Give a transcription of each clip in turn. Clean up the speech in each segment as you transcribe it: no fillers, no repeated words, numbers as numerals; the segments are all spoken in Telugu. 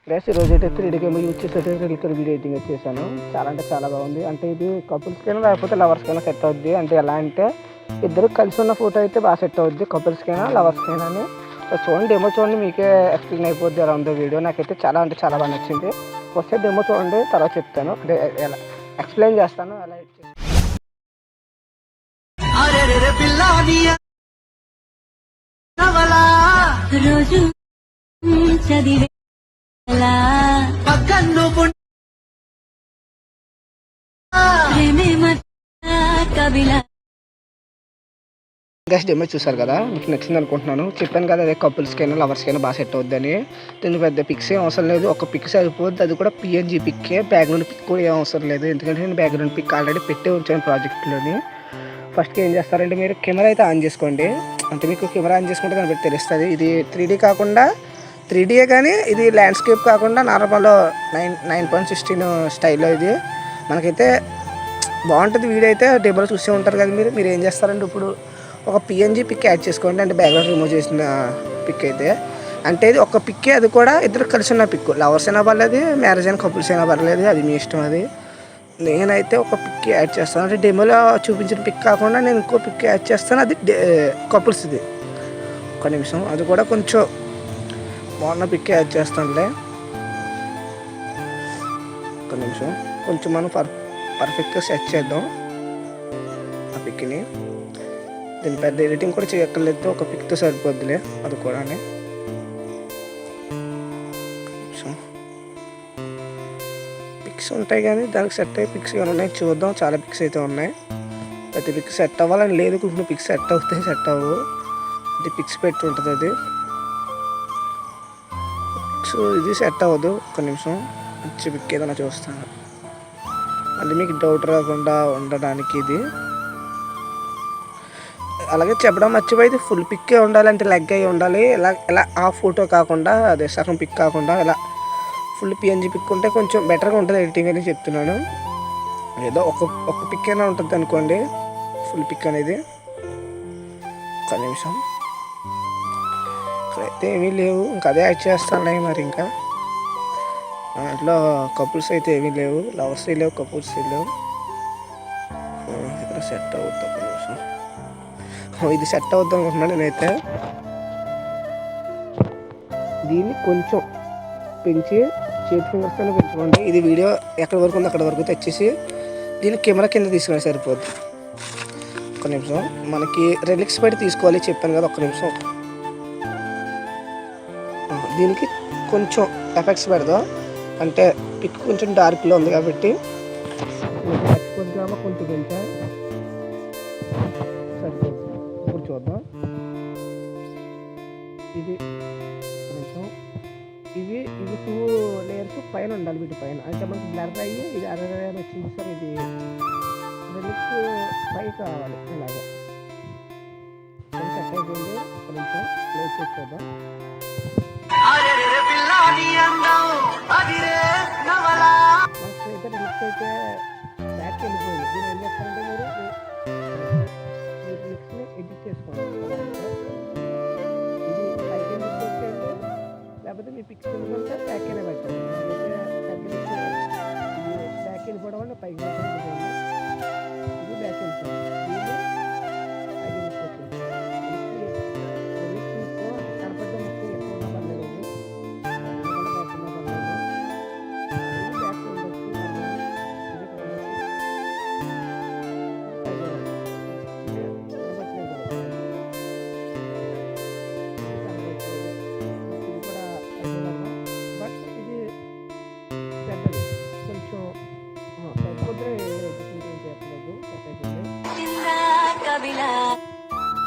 ఫ్రెండ్స్ ఈరోజు అయితే 3D కెమెరా యూజ్ చేసి అయితే వీడియో ఎడిటింగ్ చేశాను. చాలా అంటే చాలా బాగుంది. అంటే ఇది కపుల్స్కైనా లేకపోతే లవర్స్కైనా సెట్ అవుద్ది. అంటే ఎలా అంటే ఇద్దరు కలిసి ఉన్న ఫోటో అయితే బాగా సెట్ అవుద్ది, కపుల్స్కైనా లవర్స్కైనా అని. సో చూడండి, డెమో చూడండి, మీకే ఎక్స్ప్లెయిన్ అయిపోద్ది ఎలా ఉందో వీడియో. నాకైతే చాలా అంటే చాలా బాగా నచ్చింది. వస్తే డెమో చూడండి, తర్వాత చెప్తాను, అంటే ఎలా ఎక్స్ప్లెయిన్ చేస్తాను ఎలా ఎడిట్ చేస్తాను. రోజు చదివే కవిలా గైస్ డెమో చూసారు కదా, మీకు నచ్చింది అనుకుంటున్నాను. చెప్పాను కదా, అదే కపుల్స్కైనా లవర్స్కైనా బాగా సెట్ అవుద్దని. దీనికి పెద్ద పిక్స్ ఏం అవసరం లేదు, ఒక పిక్ సరిపోద్ది. అది కూడా పిఎన్జీ పిక్కే, బ్యాక్గ్రౌండ్ పిక్ కూడా ఏం అవసరం లేదు. ఎందుకంటే నేను బ్యాక్గ్రౌండ్ పిక్ ఆల్రెడీ పెట్టే ఉంచాను ప్రాజెక్ట్లోని. ఫస్ట్కి ఏం చేస్తారంటే మీరు కెమెరా అయితే ఆన్ చేసుకోండి. అంటే మీకు కెమెరా ఆన్ చేసుకుంటే దాన్ని బట్టి తెలుస్తుంది. ఇది 3D కాకుండా 3Dయే, కానీ ఇది ల్యాండ్స్కేప్ కాకుండా నార్మల్ 9.16 స్టైల్లో ఇది మనకైతే బాగుంటుంది. వీడియో అయితే డెమోలో చూసే ఉంటారు కదా మీరు ఏం చేస్తారంటే ఇప్పుడు ఒక పిఎన్జీ పిక్ యాడ్ చేసుకోండి. అంటే బ్యాక్గ్రౌండ్ రిమూవ్ చేసిన పిక్ అయితే, అంటే ఇది ఒక పిక్కే, అది కూడా ఇద్దరు కలిసి ఉన్న పిక్. లవర్స్ అయినా పర్లేదు, మ్యారేజ్ అయిన కపుల్స్ అయినా పర్లేదు, అది మీ ఇష్టం. అది నేనైతే ఒక పిక్ యాడ్ చేస్తాను. అంటే డెమోలో చూపించిన పిక్ కాకుండా నేను ఇంకో పిక్ యాడ్ చేస్తాను, అది కపుల్స్ది. ఒక నిమిషం, అది కూడా కొంచెం బాగున్న పిక్ యాడ్ చేస్తానులే. ఒక నిమిషం, కొంచెం మనం పర్ఫెక్ట్గా సెట్ చేద్దాం ఆ పిక్ని. దీని పెద్ద ఎడిటింగ్ కూడా చేయక్కర్లేదు, ఒక పిక్తో సరిపోద్దిలే అది కూడా. పిక్స్ ఉంటాయి కానీ దానికి సెట్ అయ్యే పిక్స్ ఏమైనా ఉన్నాయి చూద్దాం. చాలా పిక్స్ అయితే ఉన్నాయి. ప్రతి పిక్ సెట్ అవ్వాలని లేదు, కొన్ని పిక్స్ సెట్ అవుతాయి, సెట్ అవ్వవు. అది పిక్స్ పెట్టి ఉంటుంది అది. సో ఇది సెట్ అవ్వదు. ఒక్క నిమిషం, మంచి పిక్ ఏదైనా చూస్తాను, మళ్ళీ మీకు డౌట్ రాకుండా ఉండడానికి. ఇది అలాగే చెప్పడం మర్చిపోయింది, ఫుల్ పిక్కే ఉండాలంటే లెగ్ అయ్యి ఉండాలి. ఇలా ఆ ఫోటో కాకుండా, అదే సగం పిక్ కాకుండా ఇలా ఫుల్ పిఎన్జీ పిక్ ఉంటే కొంచెం బెటర్గా ఉంటుంది ఎడిటింగ్ అని చెప్తున్నాను. ఏదో ఒక పిక్ అయినా ఉంటుంది అనుకోండి, ఫుల్ పిక్ అనేది. ఒక నిమిషం, ఇక్కడైతే ఏమీ లేవు, ఇంకా అదే యాడ్ చేస్తాను మరి. ఇంకా దాంట్లో కపుల్స్ అయితే ఏమీ లేవు, లవర్స్ లేవు, కపుల్స్ లేవు. ఇక్కడ సెట్ అవుతుంది. ఒక నిమిషం, ఇది సెట్ అవుద్దాం అనుకుంటున్నాను నేనైతే. దీన్ని కొంచెం పెంచి చేతి ఫింగర్స్తో పెంచుకోండి. ఇది వీడియో ఎక్కడి వరకు ఉందో అక్కడ వరకు తెచ్చేసి దీన్ని కెమెరా కింద తీసుకుని సరిపోద్ది. ఒక్క నిమిషం, మనకి రెలిక్స్ పెట్టి తీసుకోవాలి చెప్పాను కదా. ఒక్క నిమిషం, దీనికి కొంచెం ఎఫెక్ట్స్ పెడదాం. అంటే పిక్ కొంచెం డార్క్లో ఉంది కాబట్టి కొంచెం పెంచా సరిపోద్ది. ఇప్పుడు చూద్దాం. ఇది కొంచెం ఇవి 2 లేయర్స్ పైన ఉండాలి, వీటి పైన. అంటే మనకి బ్లర్ అయ్యి ఇది అరవై వచ్చింది సార్. ఇది రిలిక్స్ పై కావాలి, ఇలాగా సెట్ అయిపోయింది. కొంచెం ప్లేస్ చేసి చూద్దాం. అయితే రిలిక్స్ అయితే బ్యాక్ వెళ్ళిపోయింది. దీన్ని ఏం చేస్తారంటే మీరు రిలిక్స్ని ఎడిట్ చేసుకోండి. ఇది పైకి ఎడిట్ చేసేయండి, లేకపోతే మీ పిక్స్ ఉంటే బ్యాక్ అయినా పెట్టండి. బ్యాక్ వెళ్ళిపోవడం వల్ల పైకి ఇది బ్యాక్ వెళ్ళిపోయింది. పైకి వెళ్ళిపోతుంది. కనపడ్డ ముక్కు ఎక్కువ ఉన్న పర్లేదు,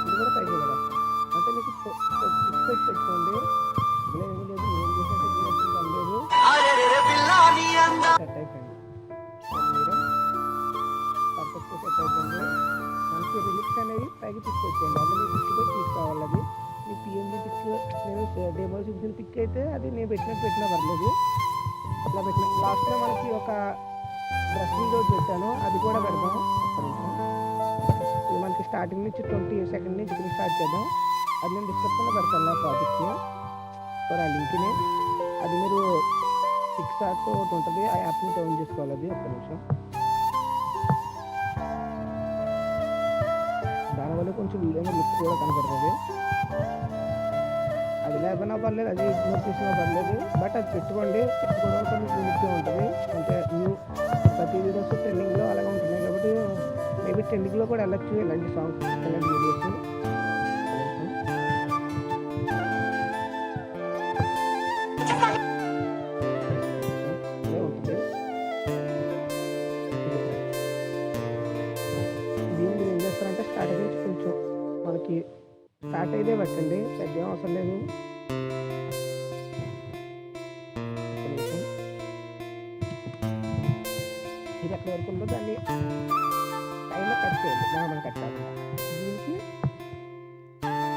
ఇది కూడా పైకి కదా. అంటే మీకు పిక్స్ పెట్టుకోండి, ఇలా ఏమీ లేదు. ఏం చేసినట్టు లేదు, సెట్ అయిపోయింది. మీరు పర్ఫెక్ట్గా సెట్ అయిపోయింది. మనకి రిలిక్స్ అనేవి పైకి తీసుకొచ్చేయండి. అది మీ పిక్ పెట్టి తీసుకోవాలి. అది మీ పిఎన్జీ పిక్, నేను డెమో చూపించిన పిక్ అయితే అది నేను పెట్టినా పర్లేదు. అట్లా పెట్టిన లాస్ట్లో మనకి ఒక బ్రషింగ్ డోర్ పెట్టాను, అది కూడా పెడదాం. ఒక్క నిమిషం, ఇది మనకి స్టార్టింగ్ నుంచి 20 సెకండ్ నుంచి ఇప్పుడు స్టార్ట్ చేద్దాం. అది నేను డిస్క్రిప్షన్లో పెడతాను నా ప్రాజెక్ట్ని, ఆ లింక్ని. అది మీరు ఎక్స్ట్రాక్ట్ ఒకటి ఉంటుంది, ఆ యాప్ని డౌన్ చేసుకోవాలి. అది ఒక్క నిమిషం. దానివల్ల కొంచెం వీడియో లుక్ కూడా కనపడుతుంది. అది లేకపోయినా పర్లేదు, అది ఇగ్నోర్ చేసినా పర్లేదు, బట్ అది పెట్టుకోండి. పెట్టుకోవడం కొంచెం యూనిక్గా ఉంటుంది. అంటే న్యూ ప్రతి వీడియోస్ ట్రెండింగ్లో అలాగే ఉంటున్నాయి కాబట్టి మేబీ ట్రెండింగ్లో కూడా వెళ్ళచ్చు ఇలాంటి సాంగ్స్, ఇలాంటి వీడియోస్. దీన్ని మీరు ఏం చేస్తారంటే స్టార్ట్ నుంచి కొంచెం మనకి స్టార్ట్ అయితే పెట్టండి, పెద్ద ఏం అవసరం లేదు. ఒక్క నిమిషం. ఇది ఎక్కడి వరకు ఉందో దాన్ని టైమర్ కట్ చేయండి, నార్మల్ కట్ కాకుండా. దీనికి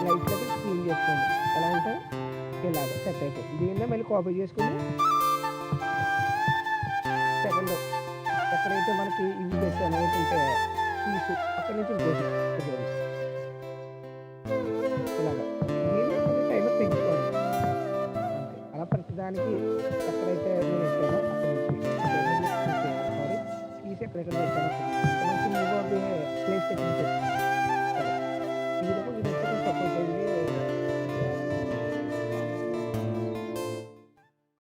లైట్లోకి క్లీన్ చేసుకోండి. ఎలా అంటే ఇలాగ సెట్ అయిపోయింది. దీన్నే మళ్ళీ కాపీ చేసుకుని సెకండ్ ఎక్కడైతే మనకి ఇవి పెట్టాను ఏంటంటే పీసు అక్కడి నుంచి ఇంకోటి ఇలాగా దీన్ని కొంచెం టైమర్ పెంచుకోండి అంతే. అలా ప్రతిదానికి ఎక్కడైతే నేను పెట్టానో అక్కడి నుంచి సారీ తీసి ఎక్కడెక్కడ పెట్టాను అక్కడ నుంచి మూవ్ ఆఫ్ ప్లేస్ సెట్టింగ్